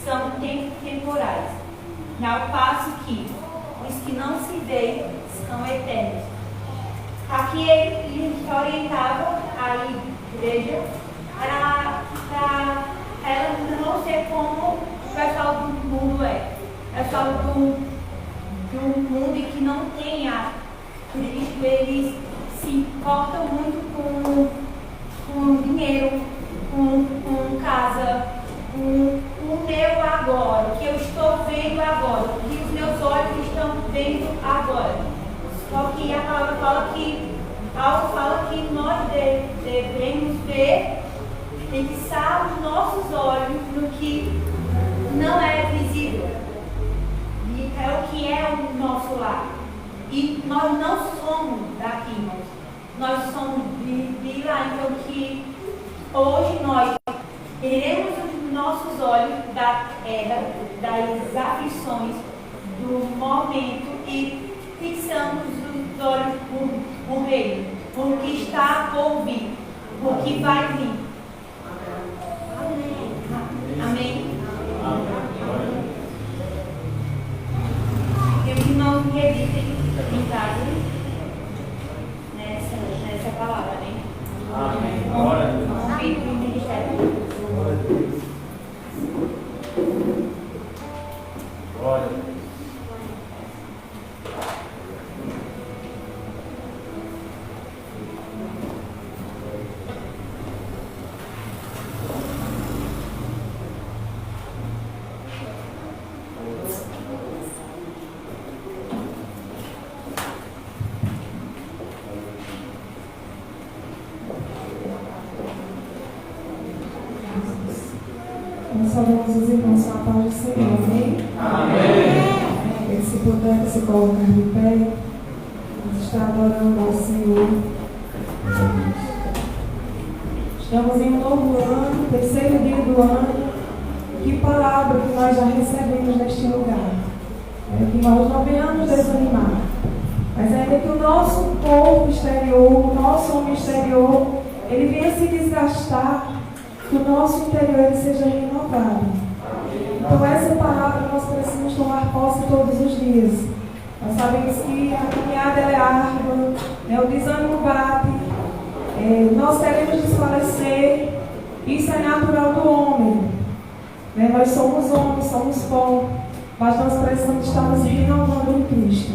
são temporais, ao passo que os que não se veem são eternos. Aqui ele orientava a igreja para ela não ser como o pessoal do mundo é. O pessoal do mundo e que não tem a Cristo, eles se importam muito com dinheiro, com casa, com o meu agora, o que eu estou vendo agora, o que os meus olhos estão vendo agora. Só que a palavra fala que nós devemos ver, fixar os nossos olhos no que não é visível. E é o que é o nosso lar. E nós não somos daqui, irmãos. Nós somos de lá. Então que hoje nós teremos os nossos olhos da terra, das aflições do momento e fixamos os olhos no reino, por que está por vir, por que vai vir. Amém? Que os irmãos meditem em casa nessa palavra, né? Amém. Glória a Deus. Convido o ministério. Glória a Deus. Glória a Deus. Nós saudamos os irmãos com a paz do Senhor, amém? Amém. E se puder se colocar de pé, nós estamos adorando ao Senhor. Estamos em um novo ano, terceiro dia do ano. Que palavra que nós já recebemos neste lugar. Que nós não venhamos desanimar. Mas ainda que o nosso corpo exterior, o nosso homem exterior, ele venha se desgastar, que o nosso interior ele seja renovado. Então essa palavra nós precisamos tomar posse todos os dias. Nós sabemos que a caminhada é árdua, o desânimo bate, nós queremos desfalecer, isso é natural do homem. Nós somos homens, somos pó, mas nós precisamos estar nos renovando em Cristo.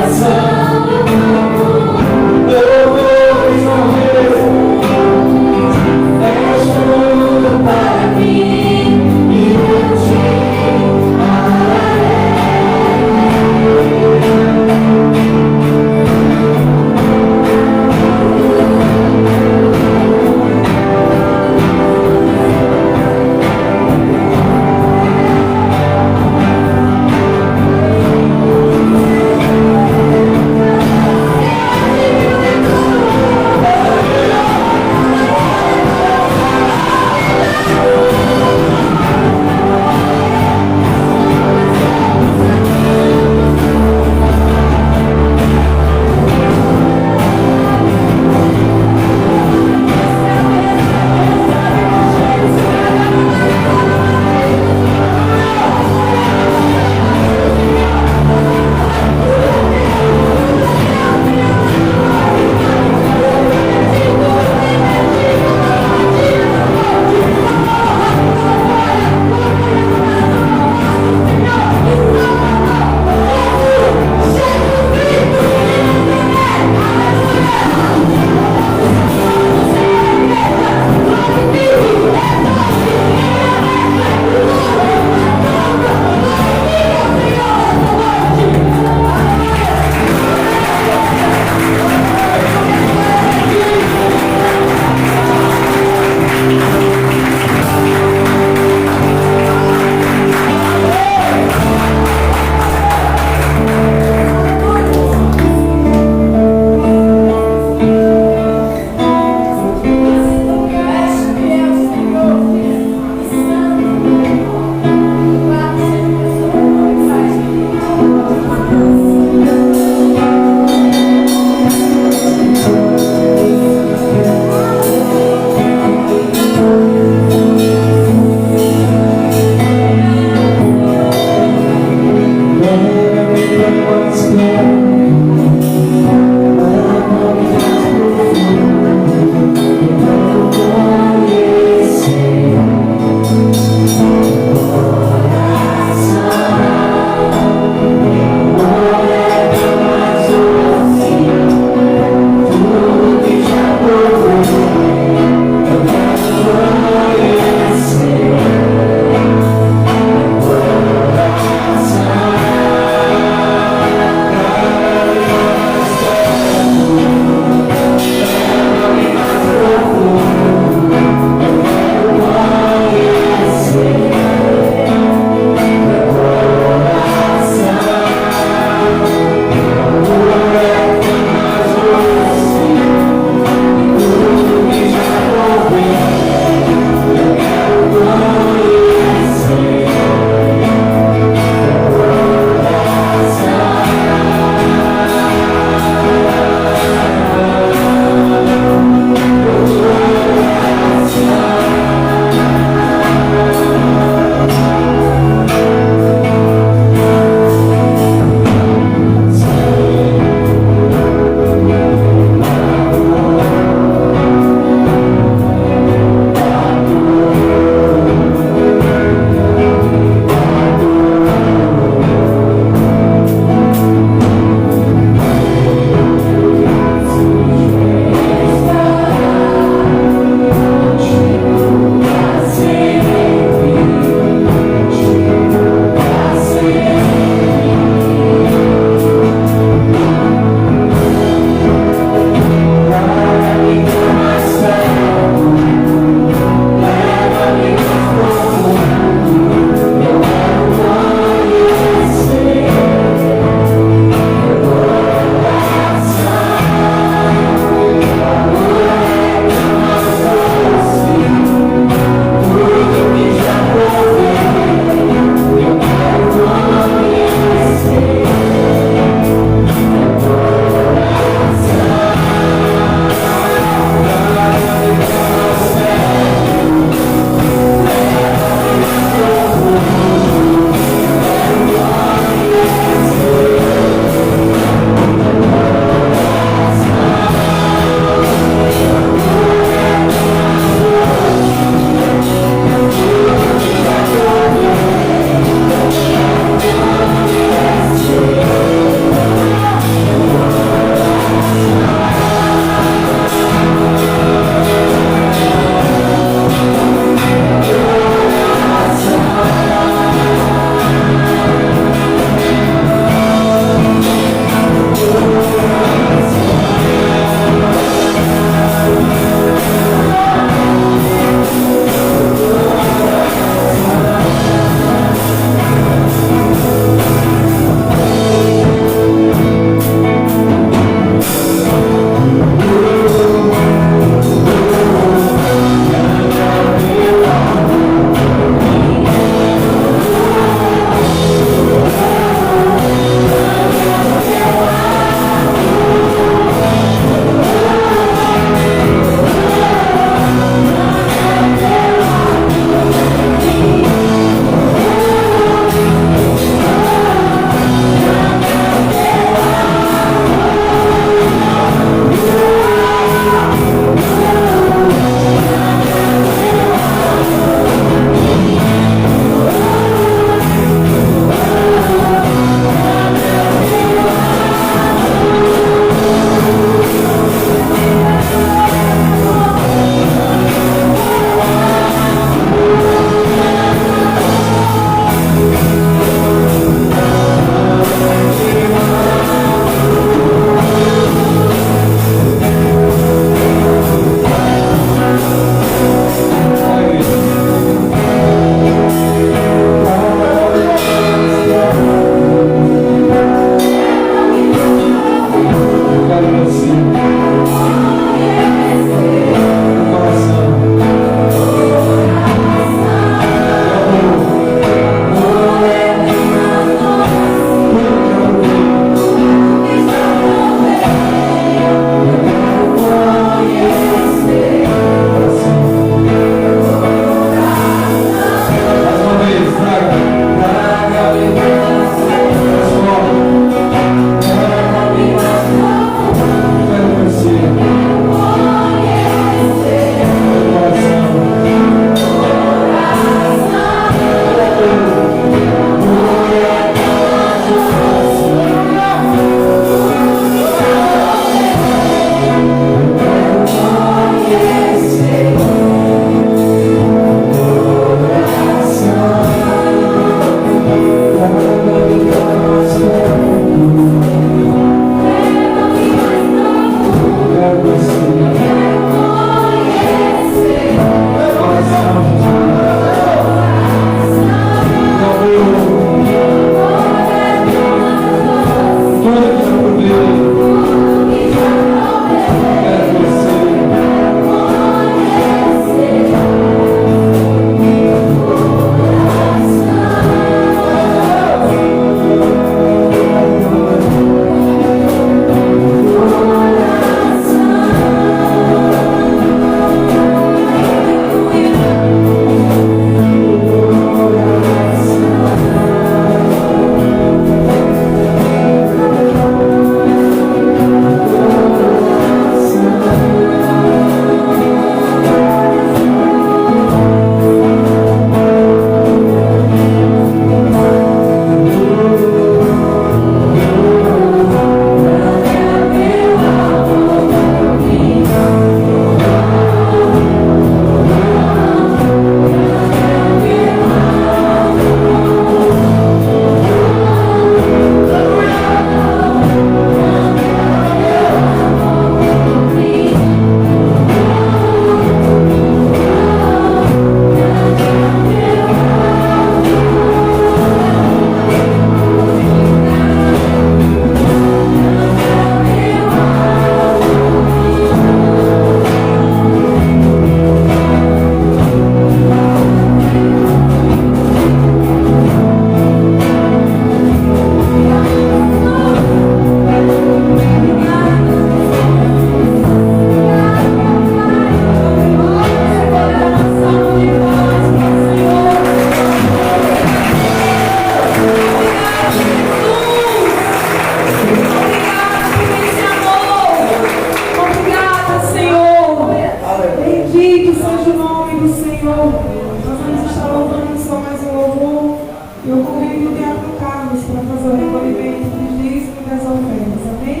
Eu convido o Diácono Carlos para fazer o recolhimento dos dízimos e das ofertas. Amém?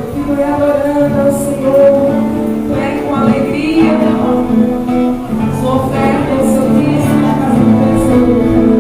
Continue adorando ao Senhor. Pegue com alegria sua oferta, o seu dízimo na casa do Senhor.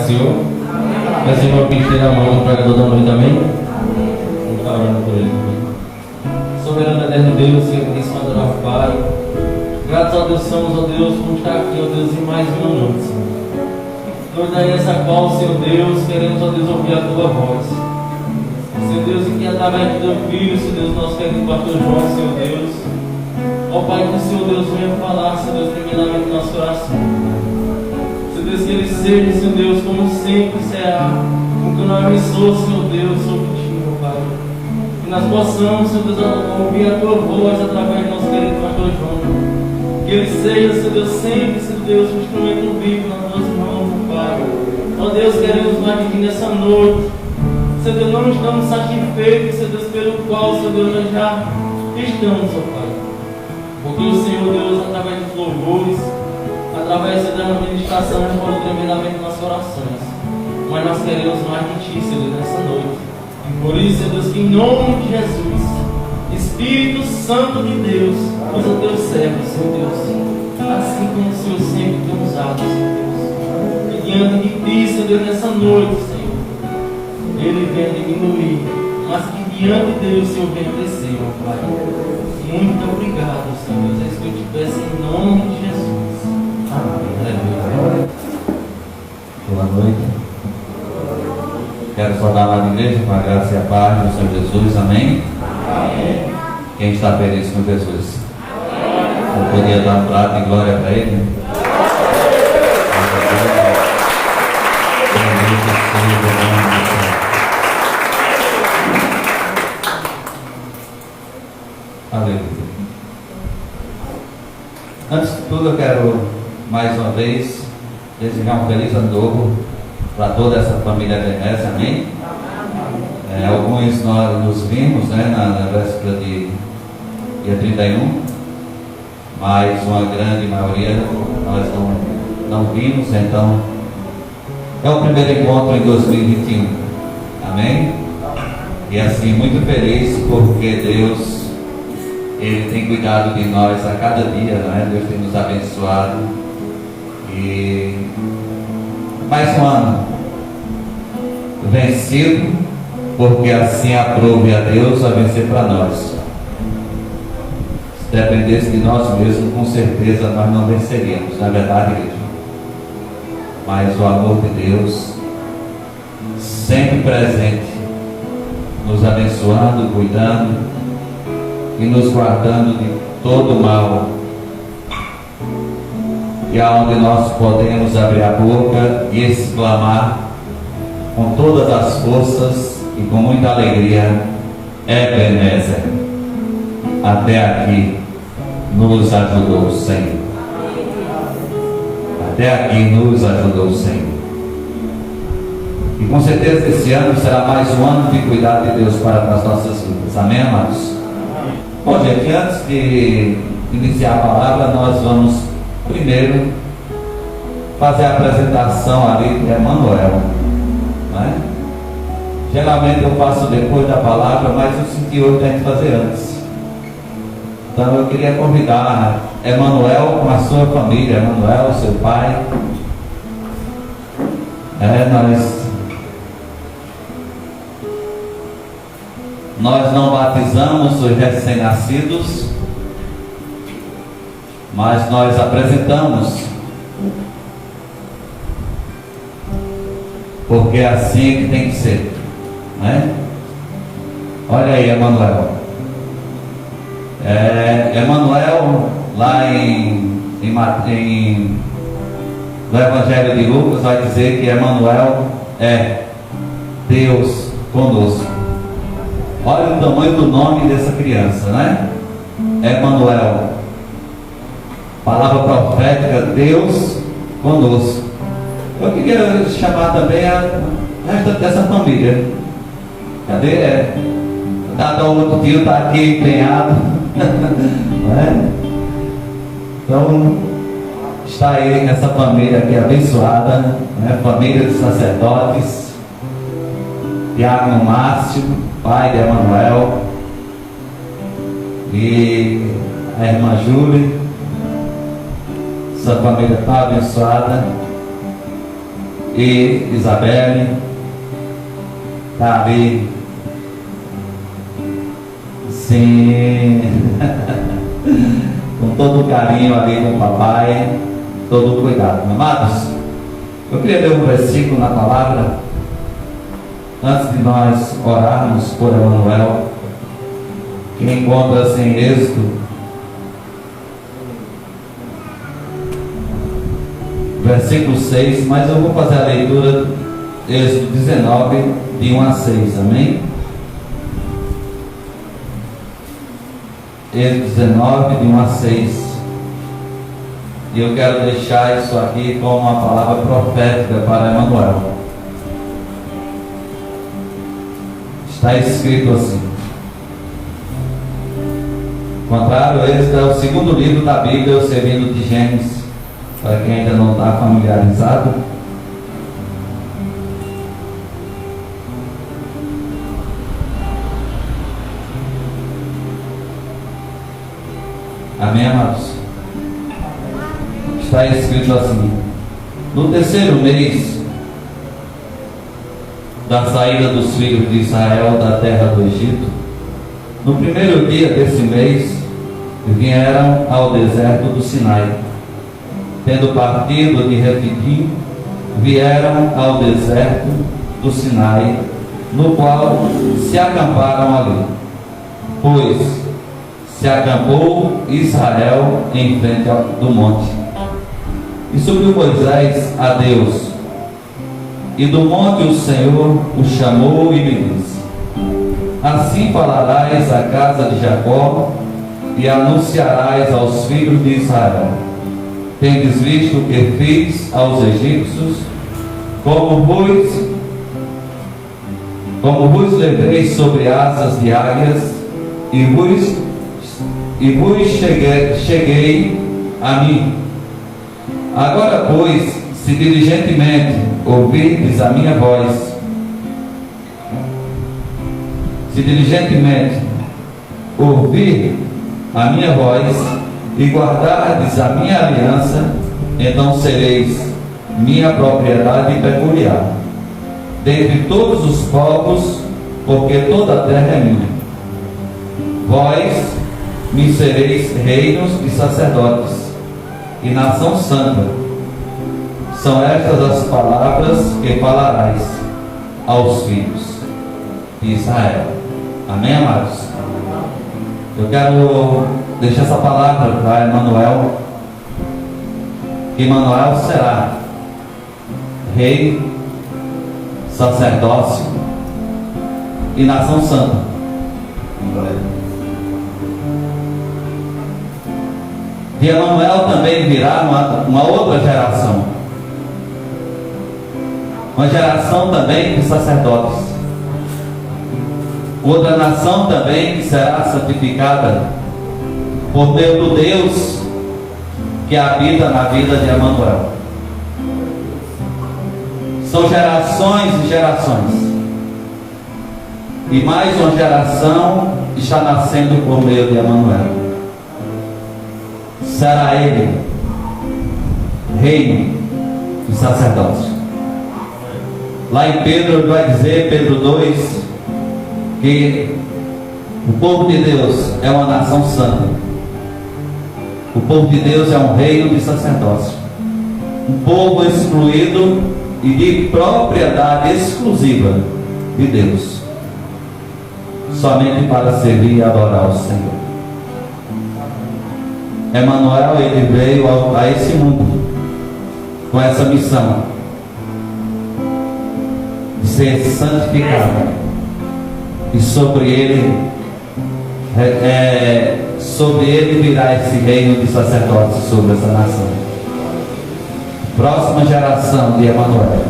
Senhor. Mas irmão, quem tira a mão no pregador da noite, amém? Vamos estar orando por ele também. Soberano eterno Deus, Senhor, que tem adorar o Pai. Graças a Deus somos, ó Deus, por estar aqui, ó Deus, em mais uma noite, Senhor. Noite aí essa qual, Senhor Deus, queremos, ó Deus, ouvir a Tua voz. Senhor Deus, e que através do Teu Filho, Senhor Deus, nós queremos o Pastor João, Senhor Deus. Ó Pai, que o Senhor Deus venha falar, Senhor Deus, primeiramente no nosso coração. Senhor Deus, que Ele seja, Senhor Deus, como sempre será, com que nós abençoe, Senhor Deus, sobre Ti, meu Pai. Que nós possamos, Senhor Deus, ouvir a Tua voz através do nosso querido Pastor João. Que Ele seja, Senhor Deus, sempre, Senhor Deus, um instrumento vivo nas Tuas mãos, meu Pai. Ó Deus, queremos mais de Ti nessa noite. Senhor Deus, não estamos satisfeitos, Senhor Deus, pelo qual, Senhor Deus, nós já estamos, ó Pai. Porque o Senhor Deus, através dos louvores, através da administração, falou tremendamente nos nossos corações. Mas nós queremos mais de Ti, Senhor Deus, nessa noite. Por isso, Senhor Deus, que em nome de Jesus, Espírito Santo de Deus, usa Teus servos, Senhor Deus, assim como o Senhor sempre tem usado, Senhor Deus. E diante de Ti, Senhor Deus, nessa noite, Senhor, Ele venha diminuir, mas que diante dele o Senhor venha crescer, meu Pai. Muito obrigado, Senhor Deus. É isso que eu te peço em nome de Jesus. Amém. Boa noite. Quero saudar a igreja com a graça e a paz do Senhor Jesus. Amém? Amém. Quem está feliz com Jesus? Amém. Eu podia dar um prato de glória para Ele? Aleluia. Antes de tudo, eu quero mais uma vez desejar um feliz ano novo para toda essa família BNS, amém? Alguns nós nos vimos, né, na véspera de dia 31, mas uma grande maioria nós não vimos, então é o primeiro encontro em 2021, amém? E assim, muito feliz porque Deus, Ele tem cuidado de nós a cada dia, né? Deus tem nos abençoado. E mais um ano vencido, porque assim aprove a Deus a vencer para nós. Se dependesse de nós mesmos, com certeza nós não venceríamos, na verdade, igreja. Mas o amor de Deus, sempre presente, nos abençoando, cuidando e nos guardando de todo mal, e aonde nós podemos abrir a boca e exclamar com todas as forças e com muita alegria: Ebenezer, até aqui nos ajudou o Senhor. Até aqui nos ajudou o Senhor. E com certeza esse ano será mais um ano de cuidado de Deus para as nossas vidas. Amém, amados? Bom, gente, antes de iniciar a palavra, nós vamos primeiro fazer a apresentação ali de Emanuel, né? Geralmente eu faço depois da palavra, mas eu senti hoje a gente fazer antes. Então eu queria convidar Emanuel com a sua família, Emanuel, seu pai. Nós não batizamos os recém-nascidos, mas nós apresentamos, porque é assim que tem que ser, né? Olha aí, Emanuel. Emanuel, lá no Evangelho de Lucas, vai dizer que Emanuel é Deus conosco. Olha o tamanho do nome dessa criança, né? Emanuel. Palavra profética, Deus conosco. Eu queria chamar também a restante dessa família. Cadê? Cada outro tio está aqui empenhado. Né? Então, está aí essa família aqui abençoada, né? Família de sacerdotes. Diácono Márcio, pai de Emanuel, e a irmã Júlia. Essa família está abençoada. e Isabelle, está ali, sim, com todo o carinho ali com o papai, todo o cuidado. Amados, eu queria ler um versículo na palavra, antes de nós orarmos por Emanuel, que encontra-se em Êxodo, versículo 6, mas eu vou fazer a leitura, Êxodo 19, de 1 a 6, amém? Êxodo 19, de 1 a 6. E eu quero deixar isso aqui como uma palavra profética para Emanuel. Está escrito assim. Contrário, esse é o segundo livro da Bíblia, o segundo de Gênesis, para quem ainda não está familiarizado. Amém, amados? Está escrito assim: no terceiro mês da saída dos filhos de Israel da terra do Egito, no primeiro dia desse mês, vieram ao deserto do Sinai. Tendo partido de Refidim, vieram ao deserto do Sinai, no qual se acamparam ali. Pois se acampou Israel em frente do monte. E subiu Moisés a Deus, e do monte o Senhor o chamou e lhe disse: assim falarás à casa de Jacó e anunciarás aos filhos de Israel: tendes visto o que fiz aos egípcios, como vos levei sobre asas de águias, e vos cheguei a mim. Agora, pois, se diligentemente ouvirdes a minha voz, se diligentemente ouvir a minha voz e guardardes a minha aliança, então sereis minha propriedade peculiar dentre todos os povos, porque toda a terra é minha. Vós me sereis reinos e sacerdotes e nação santa. São estas as palavras que falarás aos filhos de Israel. Amém, amados? Eu quero deixar essa palavra para Emanuel. Emanuel será rei, sacerdócio e nação santa. De Emanuel também virá uma outra geração, uma geração também de sacerdotes, outra nação também que será santificada por meio do Deus que habita na vida de Emanuel. São gerações e gerações, e mais uma geração está nascendo por meio de Emanuel. Será ele rei e sacerdócio. Lá em Pedro, ele vai dizer, Pedro 2, que o povo de Deus é uma nação santa. O povo de Deus é um reino de sacerdócio, um povo excluído e de propriedade exclusiva de Deus, somente para servir e adorar o Senhor. Emanuel, ele veio a esse mundo com essa missão de ser santificado, e sobre ele virá esse reino de sacerdócio sobre essa nação. Próxima geração de Emanuel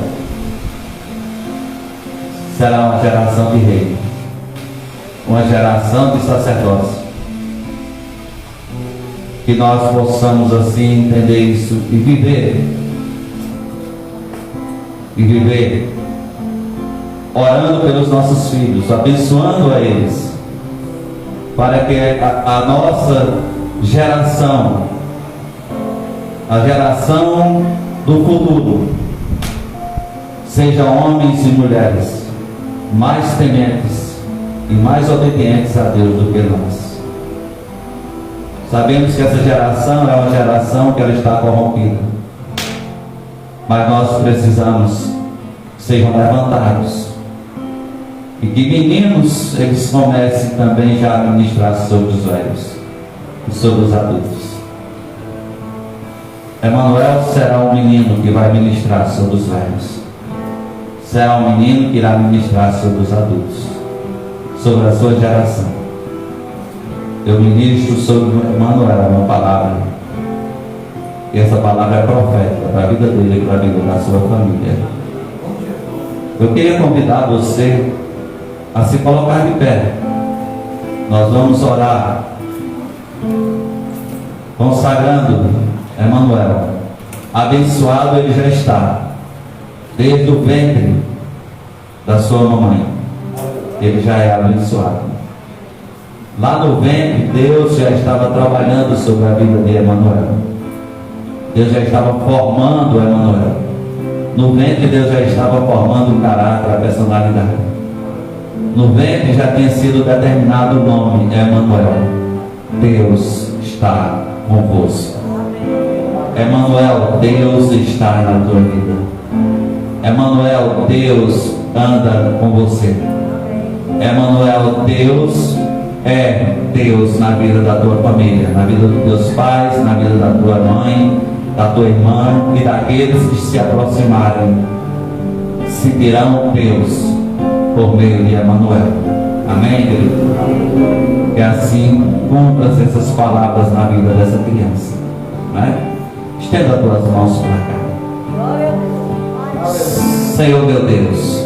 será uma geração de rei, uma geração de sacerdócio. Que nós possamos assim entender isso e viver orando pelos nossos filhos, abençoando a eles, para que a nossa geração, a geração do futuro, sejam homens e mulheres mais tementes e mais obedientes a Deus do que nós. Sabemos que essa geração é uma geração que ela está corrompida, mas nós precisamos que sejam levantados e que meninos eles comecem também já a ministrar sobre os velhos e sobre os adultos. Emanuel será um menino que vai ministrar sobre os velhos, será um menino que irá ministrar sobre os adultos, sobre a sua geração. Eu ministro sobre Emanuel uma palavra, e essa palavra é profética para a vida dele e para a vida da sua família. Eu queria convidar você a se colocar de pé. Nós vamos orar consagrando Emanuel. Abençoado ele já está desde o ventre da sua mamãe. Ele já é abençoado. Lá no ventre, Deus já estava trabalhando sobre a vida de Emanuel. Deus já estava formando Emanuel. No ventre, Deus já estava formando o caráter, a personalidade. No ventre já tinha sido determinado o nome, Emanuel. Deus está convosco. Emanuel, Deus está na tua vida. Emanuel, Deus anda com você. Emanuel, Deus é Deus na vida da tua família, na vida dos teus pais, na vida da tua mãe, da tua irmã e daqueles que se aproximarem. Sentirão Deus por meio de Emanuel. Amém, querido? Que assim cumpras essas palavras na vida dessa criança, né? Estenda as tuas mãos para cá. Senhor meu Deus,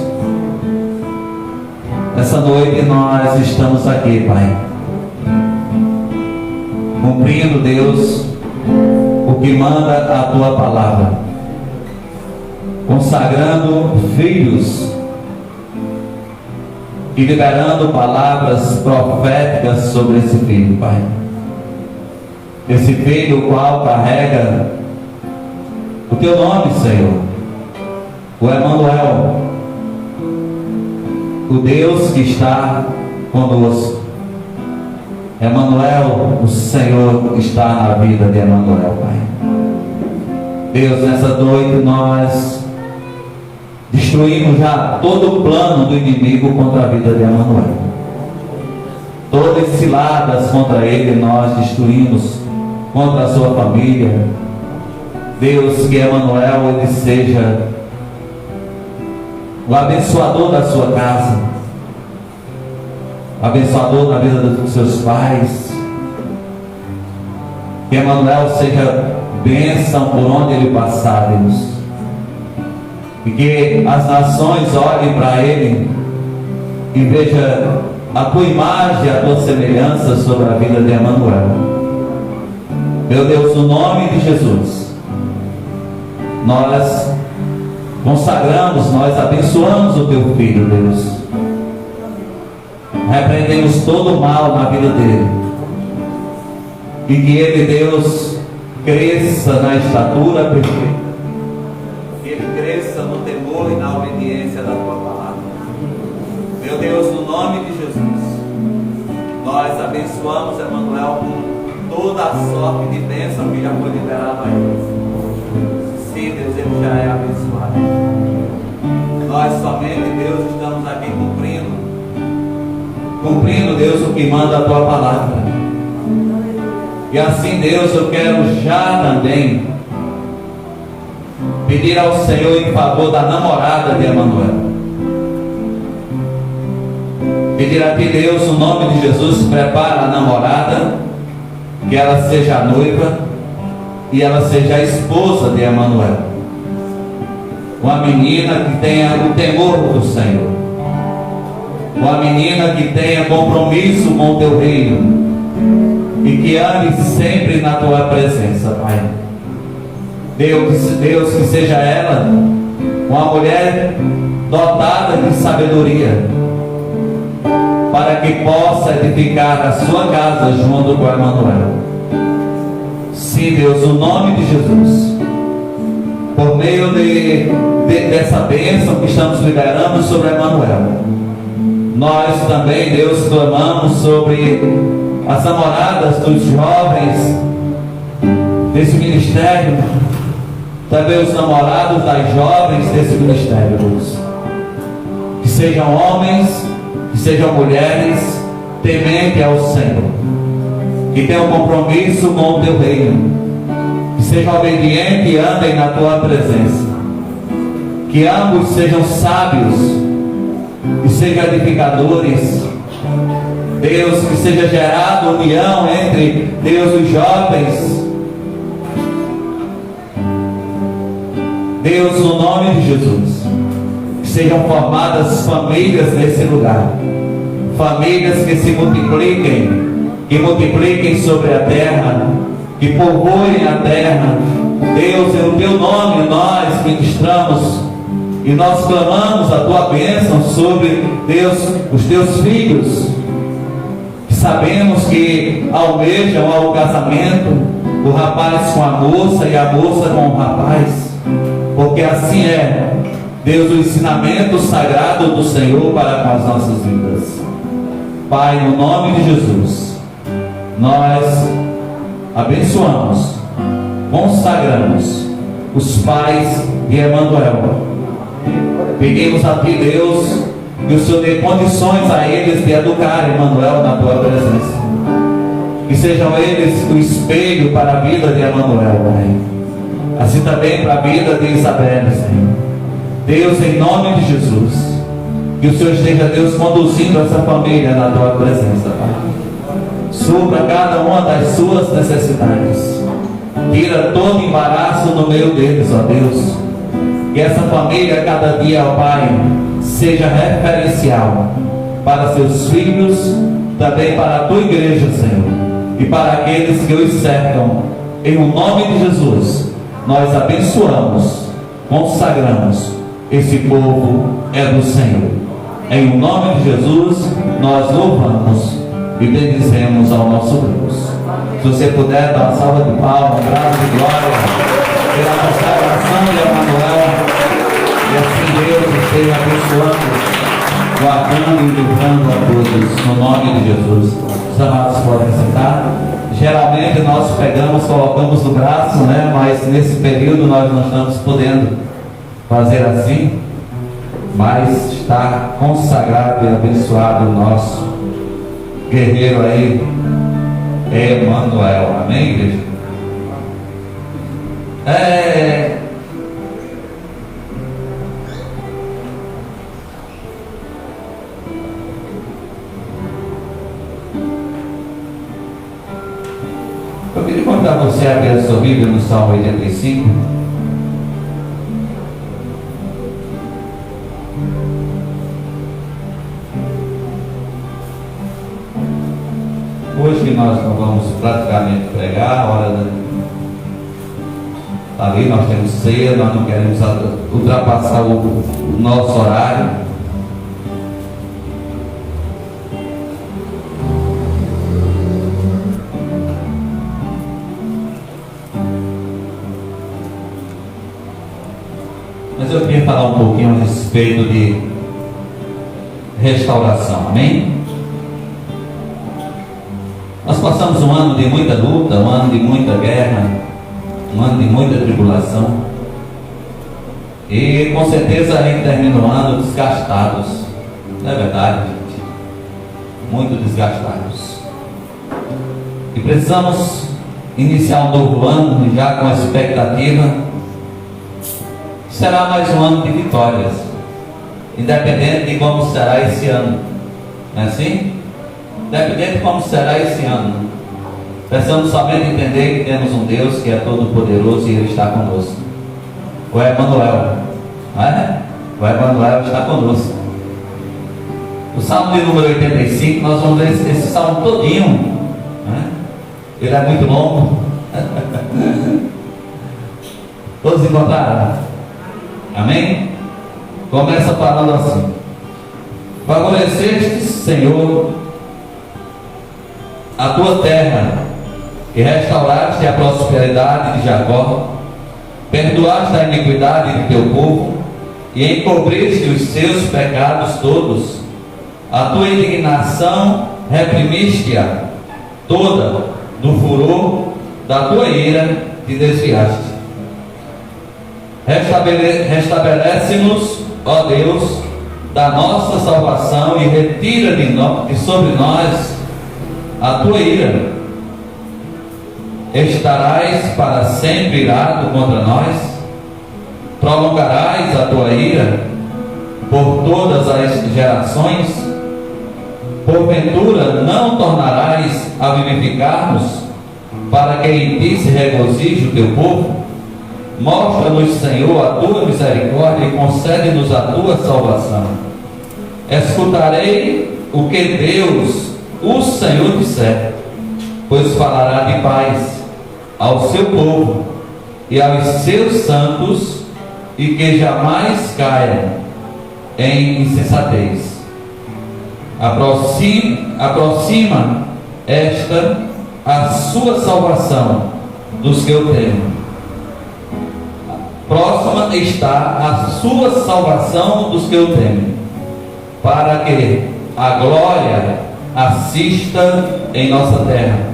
essa noite nós estamos aqui, Pai, cumprindo, Deus, o que manda a tua palavra, consagrando filhos e liberando palavras proféticas sobre esse filho, Pai. Esse filho o qual carrega o teu nome, Senhor, o Emanuel, o Deus que está conosco. Emanuel, o Senhor está na vida de Emanuel, Pai. Deus, nessa noite nós destruímos já todo o plano do inimigo contra a vida de Emanuel. Todas as ciladas contra ele nós destruímos, contra a sua família. Deus, que Emanuel ele seja o abençoador da sua casa, o abençoador na vida dos seus pais. Que Emanuel seja bênção por onde ele passar, Deus. E que as nações olhem para ele e vejam a tua imagem, a tua semelhança sobre a vida de Emanuel. Meu Deus, no nome de Jesus, nós consagramos, nós abençoamos o teu filho, Deus. Repreendemos todo o mal na vida dele. E que ele, Deus, cresça na estatura perfeita. Que ele cresça no temor e na obediência da tua palavra. Meu Deus, no nome de Jesus, nós abençoamos Emanuel com toda a sorte de bênção que já foi liberada a ele. Sim, Deus, ele já é abençoado. Nós somente, Deus, estamos aqui cumprindo, Deus, o que manda a tua palavra. E assim, Deus, eu quero já também pedir ao Senhor em favor da namorada de Emanuel. Pedir a ti, Deus, no nome de Jesus, prepara a namorada, que ela seja a noiva e ela seja a esposa de Emanuel. Uma menina que tenha o temor do Senhor. Uma menina que tenha compromisso com o teu reino. E que ame sempre na tua presença, Pai. Deus, que seja ela uma mulher dotada de sabedoria, para que possa edificar a sua casa junto com Emanuel. Sim, Deus, no nome de Jesus, por meio dessa bênção que estamos liberando sobre Emanuel. Nós também, Deus, clamamos sobre as namoradas dos jovens desse ministério, também os namorados das jovens desse ministério, Deus. Que sejam homens, que sejam mulheres, tementes ao Senhor, que tenham compromisso com o teu reino, que sejam obedientes e andem na tua presença, que ambos sejam sábios e sejam edificadores. Deus, que seja gerada união entre Deus e os jovens. Deus, no nome de Jesus, que sejam formadas famílias nesse lugar, famílias que se multipliquem, que multipliquem sobre a terra, que povoem a terra. Deus, em teu nome nós ministramos e nós clamamos a tua bênção sobre, Deus, os teus filhos, que sabemos que almejam ao casamento, o rapaz com a moça e a moça com o rapaz, porque assim é, Deus, o ensinamento sagrado do Senhor para com as nossas vidas. Pai, no nome de Jesus, nós abençoamos, consagramos os pais de Emanuel. Pedimos a Ti, Deus, que o Senhor dê condições a eles de educar Emanuel na Tua presença. Que sejam eles o espelho para a vida de Emanuel, Pai. Assim também para a vida de Isabel, Senhor. Deus, em nome de Jesus, que o Senhor esteja, Deus, conduzindo essa família na Tua presença, Pai. Supra cada uma das suas necessidades. Tira todo embaraço no meio deles, ó Deus. Que essa família, cada dia, ó Pai, seja referencial para seus filhos, também para a Tua igreja, Senhor, e para aqueles que os cercam. Em o nome de Jesus, nós abençoamos, consagramos. Esse povo é do Senhor. Em o nome de Jesus, nós louvamos e bendizemos ao nosso Deus. Se você puder dar uma salva de palmas, um abraço de glória pela consagração de Emanuel, e assim Deus esteja abençoando, guardando e livrando a todos, no nome de Jesus. Os amados podem sentar. Geralmente nós pegamos, colocamos no braço, né? Mas nesse período nós não estamos podendo fazer assim, mas está consagrado e abençoado o nosso guerreiro aí, Emanuel. Amém, igreja? Eu queria convidar você a abrir a sua Bíblia no Salmo 85. Hoje nós não vamos praticamente pregar, a hora ali nós temos ceia, nós não queremos ultrapassar o nosso horário. Mas eu queria falar um pouquinho a respeito de restauração, amém? Nós passamos um ano de muita luta, um ano de muita guerra, um ano de muita tribulação, e com certeza a gente termina o ano desgastados, não é verdade, gente? Muito desgastados, e precisamos iniciar um novo ano já com a expectativa que será mais um ano de vitórias, independente de como será esse ano, não é assim? Independente de como será esse ano, precisamos somente entender que temos um Deus que é todo poderoso e Ele está conosco. O Emanuel, não é? O Emanuel está conosco. O Salmo de número 85, nós vamos ler esse salmo todinho, né? Ele é muito longo. Todos encontraram? Amém? Começa falando assim: favoreceste, Senhor, a tua terra, e restauraste a prosperidade de Jacó. perdoaste a iniquidade de teu povo e encobriste os seus pecados todos. A tua indignação reprimiste-a toda, do furor da tua ira te desviaste. Restabelece-nos, ó Deus, da nossa salvação e retira de sobre nós a tua ira. Estarás para sempre irado contra nós? Prolongarás a tua ira por todas as gerações? Porventura não tornarás a vivificar-nos, para que em ti se regozije o teu povo? Mostra-nos, Senhor, a tua misericórdia e concede-nos a tua salvação. Escutarei o que Deus, o Senhor, disser, pois falará de paz ao seu povo e aos seus santos, e que jamais caiam em insensatez. Aproxima esta a sua salvação dos que o temem. Próxima está a sua salvação dos que o temem, para que a glória assista em nossa terra.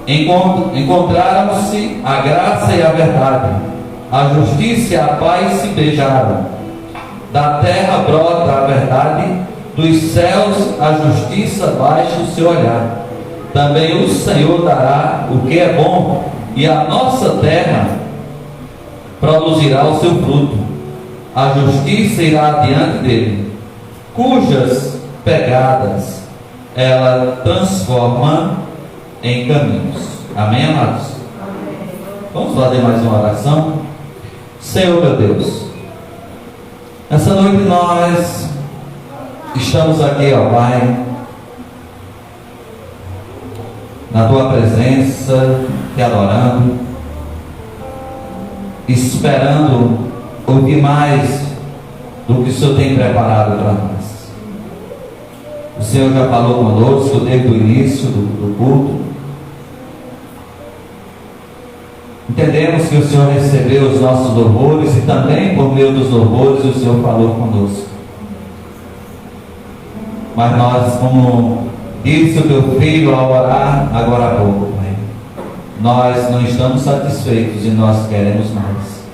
Encontraram-se a graça e a verdade, a justiça e a paz se beijaram. Da terra brota a verdade, dos céus a justiça baixa o seu olhar. Também o Senhor dará o que é bom, e a nossa terra produzirá o seu fruto. A justiça irá adiante dele, cujas pegadas ela transforma em caminhos. Amém, amados? Vamos fazer mais uma oração? Senhor meu Deus, essa noite nós estamos aqui, ó Pai, na tua presença, te adorando, esperando ouvir mais do que o Senhor tem preparado para nós. O Senhor já falou conosco desde o início do culto. Entendemos que o Senhor recebeu os nossos louvores e também por meio dos louvores o Senhor falou conosco. Mas nós, como disse o teu filho ao orar agora há pouco, Pai, nós não estamos satisfeitos e nós queremos mais.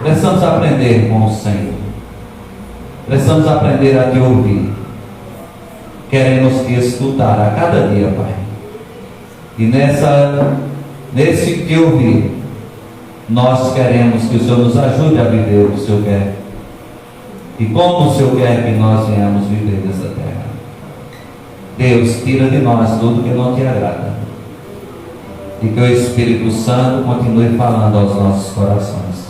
Precisamos aprender com o Senhor. Precisamos aprender a te ouvir. Queremos te escutar a cada dia, Pai. E nesse te ouvir, nós queremos que o Senhor nos ajude a viver o que o Senhor quer. E como o Senhor quer que nós venhamos viver nessa terra. Deus, tira de nós tudo que não te agrada. E que o Espírito Santo continue falando aos nossos corações.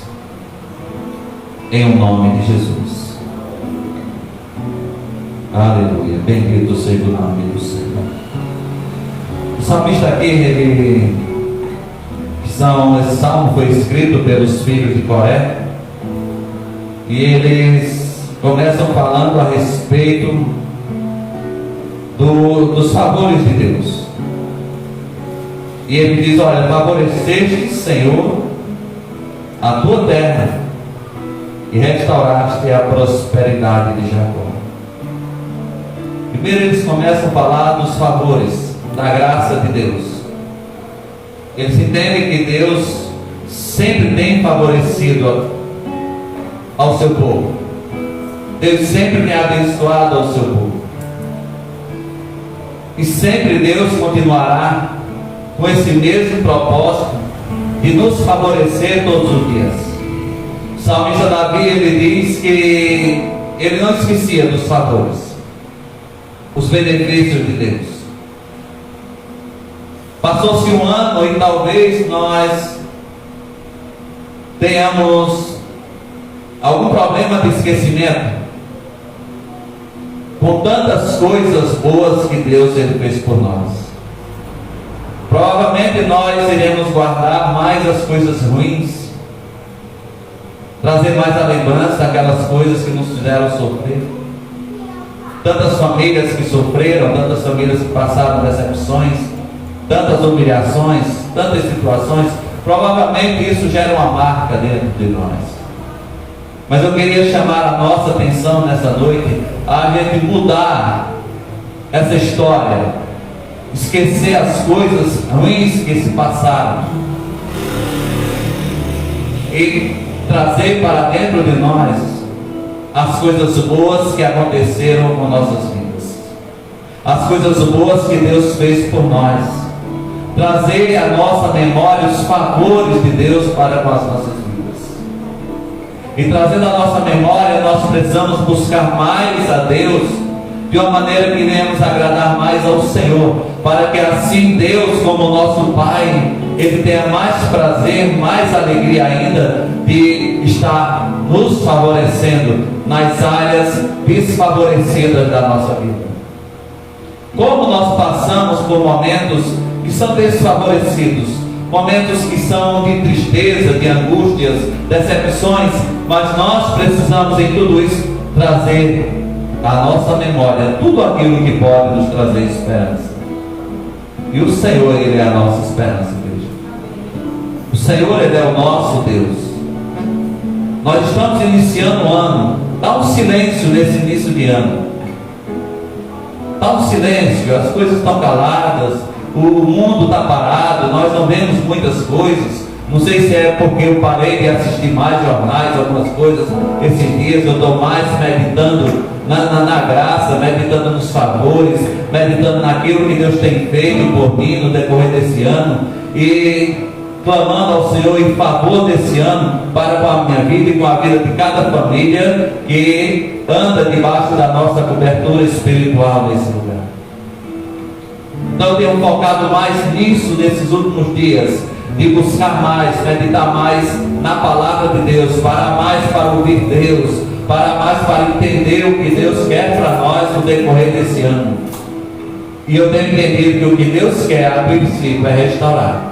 Em o nome de Jesus. Aleluia. Bendito seja o nome do Senhor. O salmista aqui, esse salmo foi escrito pelos filhos de Coré. E eles começam falando a respeito dos favores de Deus. E ele diz: olha, favoreceste, Senhor, a tua terra e restauraste a prosperidade de Jacó. Primeiro eles começam a falar dos favores, da graça de Deus. Eles entendem que Deus sempre tem favorecido ao seu povo. Deus sempre tem abençoado ao seu povo. E sempre Deus continuará com esse mesmo propósito de nos favorecer todos os dias. O salmista Davi, ele diz que ele não esquecia dos favores, os benefícios de Deus. Passou-se um ano e talvez nós tenhamos algum problema de esquecimento com tantas coisas boas que Deus ele fez por nós. Provavelmente nós iremos guardar mais as coisas ruins, trazer mais a lembrança daquelas coisas que nos fizeram sofrer. Tantas famílias que sofreram, tantas famílias que passaram decepções, tantas humilhações, tantas situações. provavelmente isso gera uma marca dentro de nós. Mas eu queria chamar a nossa atenção nessa noite a gente mudar essa história, esquecer as coisas ruins que se passaram e trazer para dentro de nós as coisas boas que aconteceram com nossas vidas, as coisas boas que Deus fez por nós, trazer à nossa memória os favores de Deus para com as nossas vidas. E trazendo à nossa memória, nós precisamos buscar mais a Deus, de uma maneira que venhamos agradar mais ao Senhor, para que assim Deus, como nosso Pai, Ele tenha mais prazer, mais alegria ainda de estar nos favorecendo nas áreas desfavorecidas da nossa vida. Como nós passamos por momentos que são desfavorecidos, momentos que são de tristeza, de angústias, decepções, mas nós precisamos em tudo isso trazer à nossa memória tudo aquilo que pode nos trazer esperança. E o Senhor, Ele é a nossa esperança, igreja. O Senhor, Ele é o nosso Deus. Nós estamos iniciando o ano. Dá um silêncio nesse início de ano. Dá um silêncio, as coisas estão caladas, o mundo está parado, nós não vemos muitas coisas. Não sei se é porque eu parei de assistir mais jornais, algumas coisas esses dias. Eu estou mais meditando na graça, meditando nos favores, meditando naquilo que Deus tem feito por mim no decorrer desse ano, e clamando ao Senhor em favor desse ano para com a minha vida e com a vida de cada família que anda debaixo da nossa cobertura espiritual nesse lugar. Então eu tenho focado mais nisso nesses últimos dias, de buscar mais, meditar mais na palavra de Deus, para mais para ouvir Deus, para mais para entender o que Deus quer para nós no decorrer desse ano. E eu tenho entendido que o que Deus quer a princípio é restaurar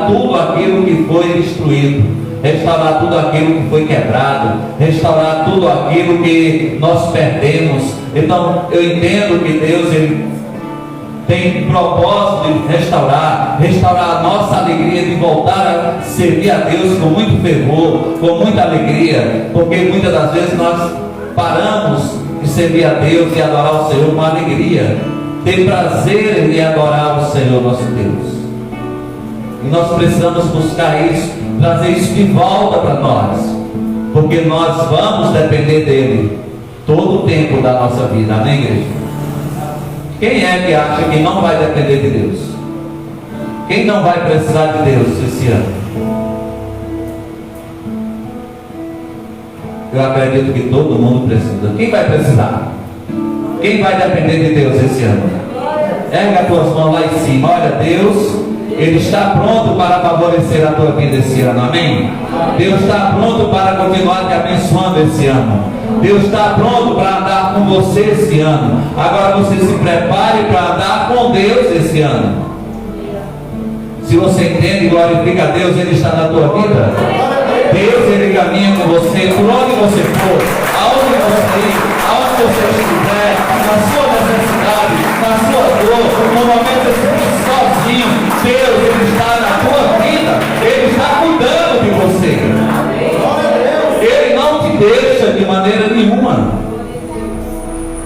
tudo aquilo que foi destruído, restaurar tudo aquilo que foi quebrado, restaurar tudo aquilo que nós perdemos. Então eu entendo que Deus, Ele tem propósito de restaurar a nossa alegria, de voltar a servir a Deus com muito fervor, com muita alegria, porque muitas das vezes nós paramos de servir a Deus e adorar o Senhor com alegria, ter prazer em adorar o Senhor nosso Deus. E nós precisamos buscar isso, trazer isso de volta para nós, porque nós vamos depender dele todo o tempo da nossa vida. Amém, igreja? Quem é que acha que não vai depender de Deus? Quem não vai precisar de Deus esse ano? Eu acredito que todo mundo precisa. Quem vai precisar? Quem vai depender de Deus esse ano? Erga as tuas mãos lá em cima. Olha, Deus, Ele está pronto para favorecer a tua vida esse ano. Amém? Deus está pronto para continuar te abençoando esse ano. Deus está pronto para andar com você esse ano. Agora você se prepare para andar com Deus esse ano. Se você entende, glorifica a Deus, Ele está na tua vida. Deus, Ele caminha com você por onde você for, aonde você ir, aonde você estiver, na sua necessidade, na sua dor, no momento que você está sozinho. Deus, Ele está na tua vida, Ele está cuidando de você. Ele não te deixa de maneira nenhuma.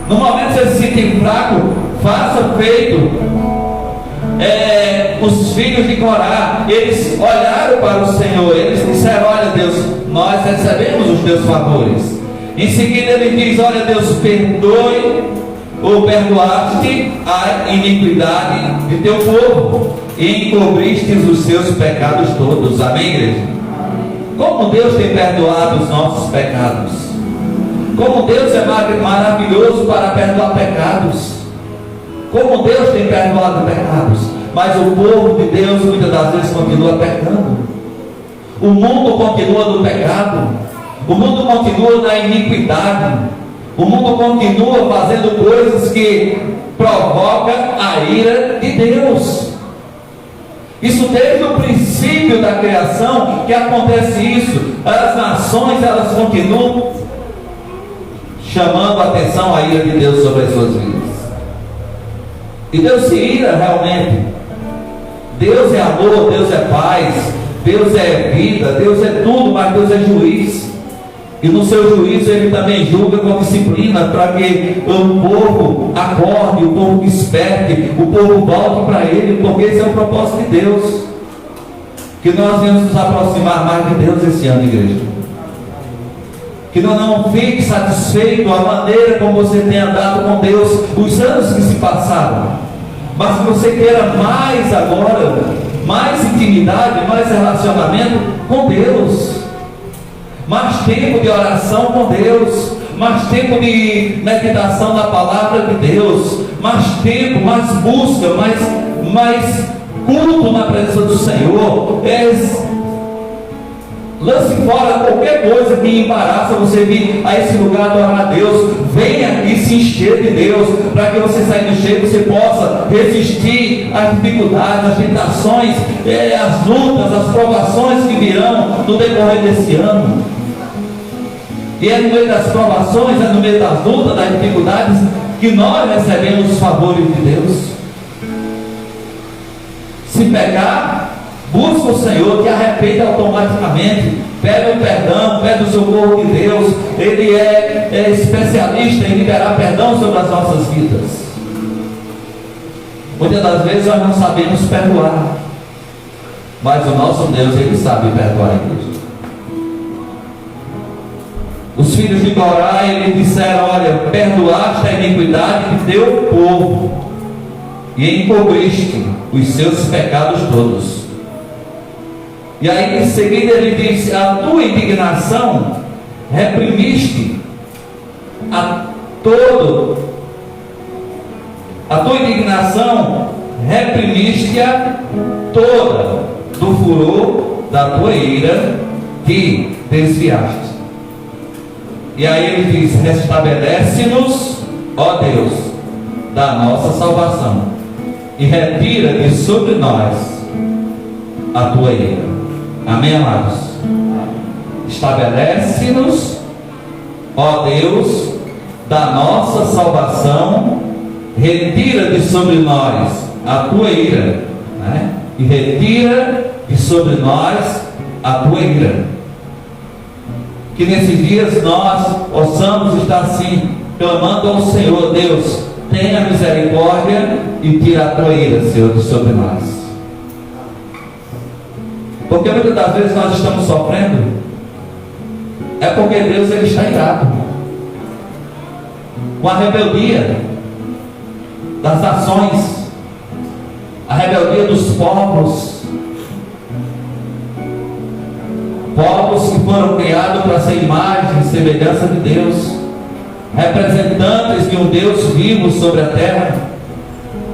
No momento que você se sentir fraco, faça feito os filhos de Corá. Eles olharam para o Senhor, eles disseram: olha Deus, nós recebemos os teus favores. Em seguida ele diz: olha Deus, perdoe ou perdoaste a iniquidade de teu povo e encobriste os seus pecados todos. Amém, igreja? Como Deus tem perdoado os nossos pecados, como Deus é maravilhoso para perdoar pecados, como Deus tem perdoado pecados. Mas o povo de Deus muitas das vezes continua pecando. O mundo continua no pecado, o mundo continua na iniquidade, o mundo continua fazendo coisas que provocam a ira de Deus. Isso desde o princípio da criação que acontece isso. As nações, elas continuam chamando a atenção à ira de Deus sobre as suas vidas. E Deus se ira realmente. Deus é amor, Deus é paz, Deus é vida, Deus é tudo, mas Deus é juiz. E no seu juízo Ele também julga com disciplina para que o povo acorde, o povo desperte, o povo volte para Ele, porque esse é o propósito de Deus. Que nós venhamos nos aproximar mais de Deus esse ano, igreja. Que nós não fique satisfeito com a maneira como você tem andado com Deus os anos que se passaram, mas que você queira mais agora, mais intimidade, mais relacionamento com Deus, mais tempo de oração com Deus, mais tempo de meditação na palavra de Deus, mais tempo, mais busca, mais culto na presença do Senhor. Lance fora qualquer coisa que embaraça você vir a esse lugar adorar a Deus. Venha aqui se encher de Deus, para que você saindo cheio, você possa resistir às dificuldades, às tentações, às lutas, às provações que virão no decorrer desse ano. E é no meio das provações, é no meio das lutas, das dificuldades, que nós recebemos os favores de Deus. Se pecar, busca o Senhor, te arrepende automaticamente, pede o perdão, pede o socorro de Deus. Ele é especialista em liberar perdão sobre as nossas vidas. Muitas das vezes nós não sabemos perdoar, mas o nosso Deus, Ele sabe perdoar, igreja. Os filhos de Corá, eles disseram: olha, perdoaste a iniquidade de teu povo e encobriste os seus pecados todos. E aí em seguida ele diz: a tua indignação reprimiste a tua indignação reprimiste-a toda do furor da tua ira que desviaste. E aí ele diz: restabelece-nos, ó Deus, da nossa salvação, e retira de sobre nós a tua ira. Amém, amados? Estabelece-nos, ó Deus, da nossa salvação, retira de sobre nós a tua ira, né? E retira de sobre nós a tua ira. Que nesses dias nós possamos estar assim, clamando ao Senhor: Deus, tenha misericórdia e tira a tua ira, Senhor, de sobre nós. Porque muitas das vezes nós estamos sofrendo, é porque Deus, Ele está irado com a rebeldia das nações, a rebeldia dos povos que foram criados para ser imagem e semelhança de Deus, representantes de um Deus vivo sobre a terra.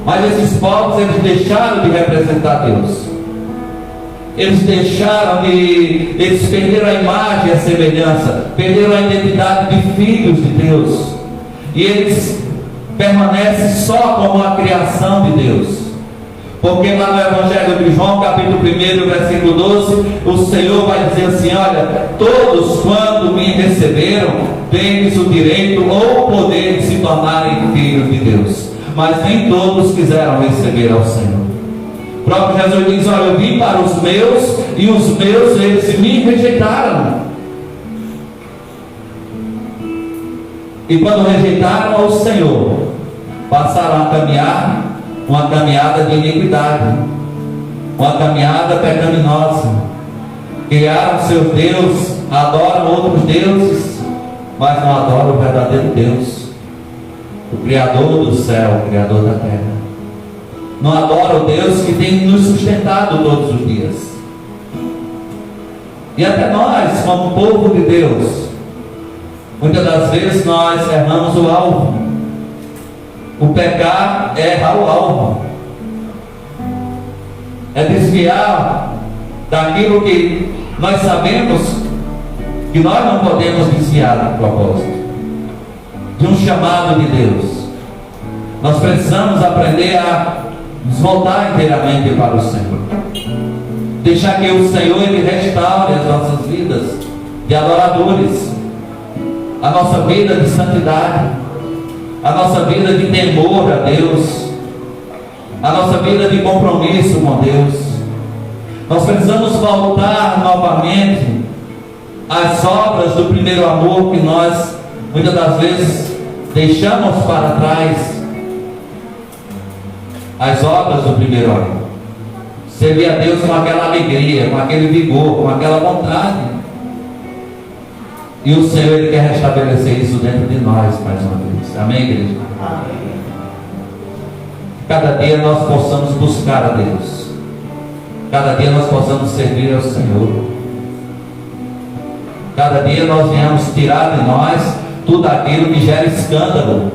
Mas esses povos, eles deixaram de representar Deus, eles perderam a imagem e a semelhança, perderam a identidade de filhos de Deus, e eles permanecem só como a criação de Deus. Porque lá no Evangelho de João, capítulo 1, versículo 12, o Senhor vai dizer assim: olha, todos quando me receberam, têm-lhes o direito ou o poder de se tornarem filhos de Deus, mas nem todos quiseram receber ao Senhor. O próprio Jesus diz: olha, eu vim para os meus, e os meus, eles me rejeitaram. E quando rejeitaram ao Senhor, passaram a caminhar uma caminhada de iniquidade, uma caminhada pecaminosa. Criaram seu Deus, adoram outros deuses, mas não adoram o verdadeiro Deus, o Criador do céu, o Criador da terra. Não adoram o Deus que tem nos sustentado todos os dias. E até nós, como povo de Deus, muitas das vezes nós erramos o alvo. O pecar é errar o alvo, é desviar daquilo que nós sabemos que nós não podemos desviar do propósito, de um chamado de Deus. Nós precisamos aprender a nos voltar inteiramente para o Senhor, deixar que o Senhor, Ele restaure as nossas vidas de adoradores, a nossa vida de santidade, a nossa vida de temor a Deus, a nossa vida de compromisso com Deus. Nós precisamos voltar novamente às obras do primeiro amor que nós muitas das vezes deixamos para trás. As obras do primeiro amor. Servir a Deus com aquela alegria, com aquele vigor, com aquela vontade. E o Senhor, Ele quer restabelecer isso dentro de nós mais uma vez. Amém, igreja? Amém. Cada dia nós possamos buscar a Deus. Cada dia nós possamos servir ao Senhor. Cada dia nós venhamos tirar de nós tudo aquilo que gera escândalo.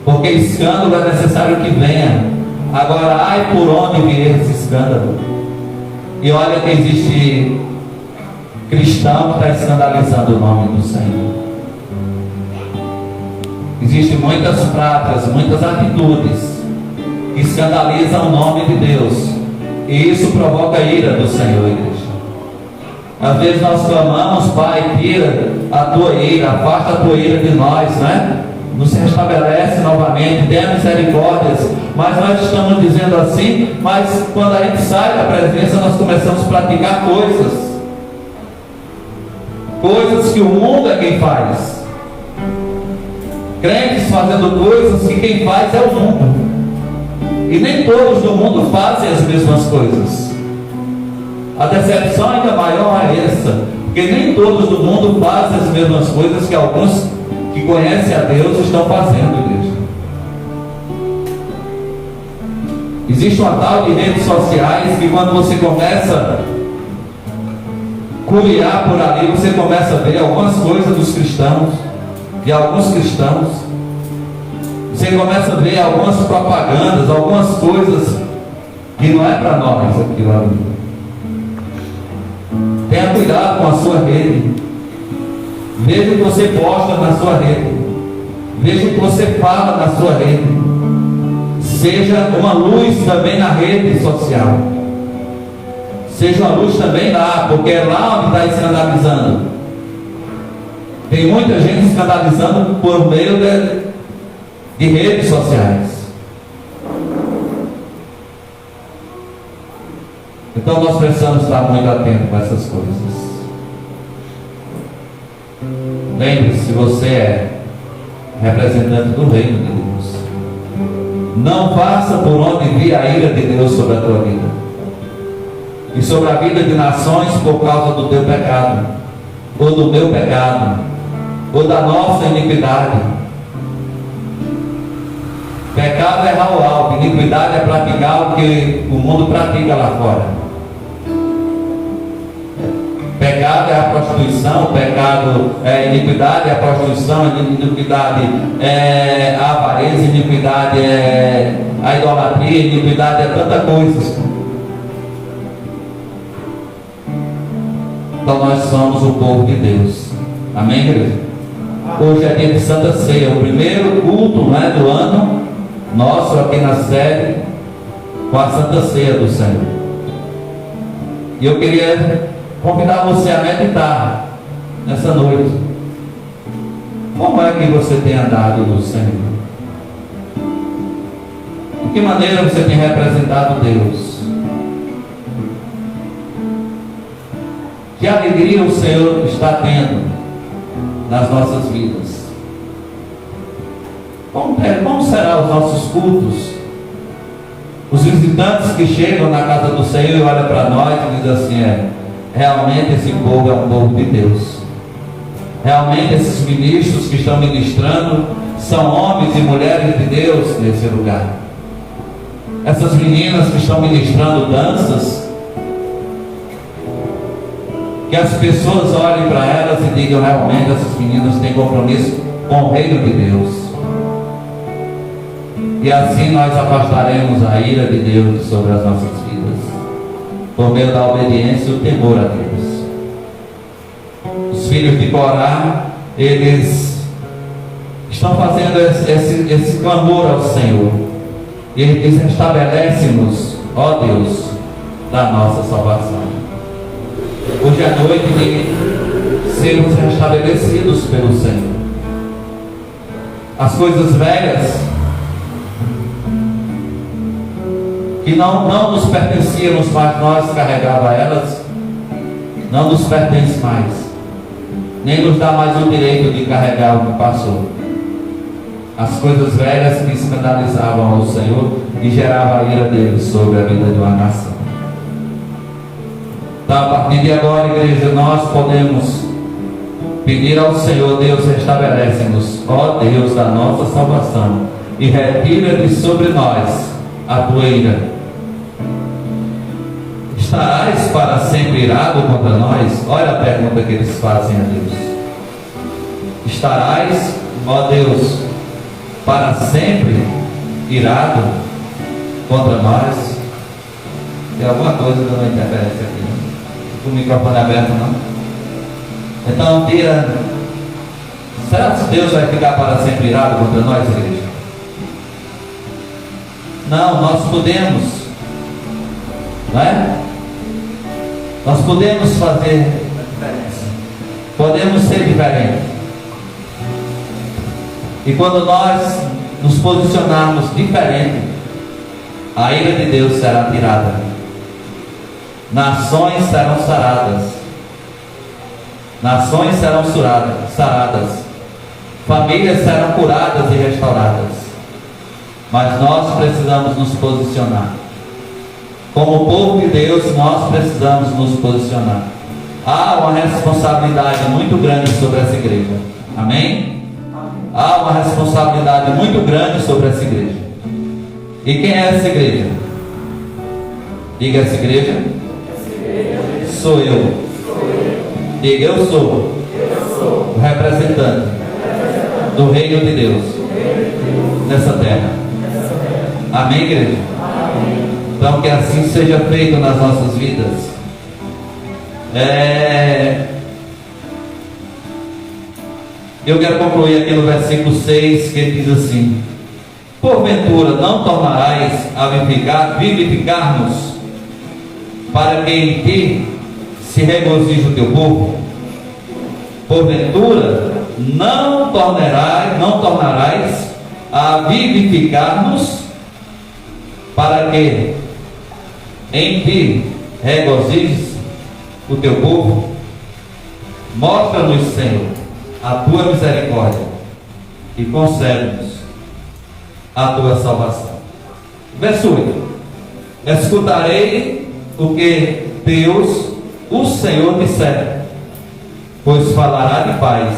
Porque escândalo é necessário que venha. Agora, ai por onde vier esse escândalo. E olha que existe cristão que está escandalizando o nome do Senhor. Existem muitas práticas, muitas atitudes que escandalizam o nome de Deus. E isso provoca a ira do Senhor, igreja. Às vezes nós clamamos: Pai, tira a tua ira, afasta a tua ira de nós, né? Nos restabelece novamente, dê misericórdias. Mas nós estamos dizendo assim, mas quando a gente sai da presença, nós começamos a praticar coisas que o mundo é quem faz. Crentes fazendo coisas que quem faz é o mundo. E nem todos do mundo fazem as mesmas coisas. A decepção ainda maior é essa, porque nem todos do mundo fazem as mesmas coisas que alguns que conhecem a Deus estão fazendo, igreja. Existe uma tal de redes sociais que quando você começa a curiar por ali, você começa a ver algumas coisas dos cristãos, de alguns cristãos. Você começa a ver algumas propagandas, algumas coisas que não é para nós aquilo ali. Tenha cuidado com a sua rede. Veja o que você posta na sua rede. Veja o que você fala na sua rede. Seja uma luz também na rede social. Seja uma luz também lá, porque é lá onde está escandalizando. Tem muita gente escandalizando por meio de redes sociais. Então nós precisamos estar muito atentos com essas coisas. Lembre-se, você é representante do reino de Deus. Não passa por onde vir a ira de Deus sobre a tua vida e sobre a vida de nações por causa do teu pecado, ou do meu pecado, ou da nossa iniquidade. Pecado é errar o alvo, iniquidade é praticar o que o mundo pratica lá fora. Pecado é a prostituição, pecado é iniquidade, é a prostituição, iniquidade é a avareza, iniquidade é a idolatria, iniquidade é tanta coisa. Então nós somos o povo de Deus. Amém, igreja? Hoje é dia de Santa Ceia, o primeiro culto, não é, do ano nosso aqui na sede, com a Santa Ceia do Senhor. E eu queria convidar você a meditar nessa noite. Como é que você tem andado no Senhor? De que maneira você tem representado Deus? Que alegria o Senhor está tendo nas nossas vidas? Como serão os nossos cultos? Os visitantes que chegam na casa do Senhor e olham para nós e dizem assim: realmente esse povo é um povo de Deus. Realmente esses ministros que estão ministrando são homens e mulheres de Deus nesse lugar. Essas meninas que estão ministrando danças, que as pessoas olhem para elas e digam: realmente essas meninas têm compromisso com o reino de Deus. E assim nós afastaremos a ira de Deus sobre as nossas vidas, por meio da obediência e o temor a Deus. Os filhos de Corá, eles estão fazendo esse clamor ao Senhor. E eles restabelecem-nos, ó Deus, da nossa salvação. Hoje é noite de sermos restabelecidos pelo Senhor. As coisas velhas que não nos pertencíamos, mas nós carregava elas, não nos pertence mais, nem nos dá mais o direito de carregar o que passou. As coisas velhas que escandalizavam ao Senhor e geravam a ira dele sobre a vida de uma nação. Então, a partir de agora, igreja, nós podemos pedir ao Senhor: Deus, restabelece-nos, ó Deus da nossa salvação, e retira de sobre nós a tua ira. Estarás para sempre irado contra nós? Olha a pergunta que eles fazem a Deus. Estarás, ó Deus, para sempre irado contra nós? Tem alguma coisa dando interferência aqui, né? Com o microfone aberto, não? Então, tira. Será que Deus vai ficar para sempre irado contra nós, igreja? Não, nós podemos, não é? Nós podemos fazer a diferença, podemos ser diferentes. E quando nós nos posicionarmos diferente, a ira de Deus será tirada, nações serão saradas, nações serão saradas, famílias serão curadas e restauradas. Mas nós precisamos nos posicionar. Como povo de Deus, nós precisamos nos posicionar. Há uma responsabilidade muito grande sobre essa igreja. Amém? Há uma responsabilidade muito grande sobre essa igreja. E quem é essa igreja? Diga: essa igreja sou eu. Diga: eu sou o representante do reino de Deus nessa terra. Amém, igreja? Então, que assim seja feito nas nossas vidas. Eu quero concluir aqui no versículo 6, que ele diz assim: porventura não tornarás a vivificar-nos, para que em ti se regozije o teu povo? Porventura não tornarás a vivificar-nos, para que em ti regozijes o teu povo? Mostra-nos, Senhor, a tua misericórdia e concede-nos a tua salvação. Verso 8: escutarei o que Deus, o Senhor, disser, pois falará de paz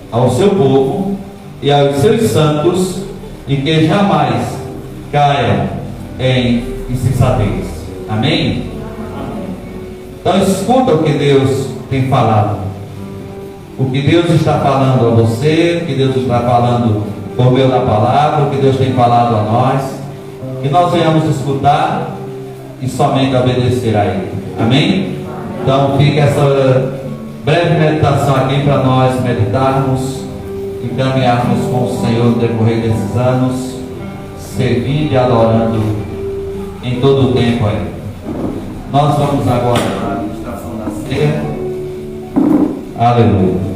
ao seu povo e aos seus santos, e que jamais caiam em insensatez. Amém? Então escuta o que Deus tem falado, o que Deus está falando a você, o que Deus está falando por meio da palavra, o que Deus tem falado a nós, que nós venhamos escutar e somente obedecer a Ele. Amém? Então fica essa breve meditação aqui para nós meditarmos e caminharmos com o Senhor no decorrer desses anos, servindo e adorando em todo o tempo aí. Nós vamos agora para a administração da ceia. Aleluia.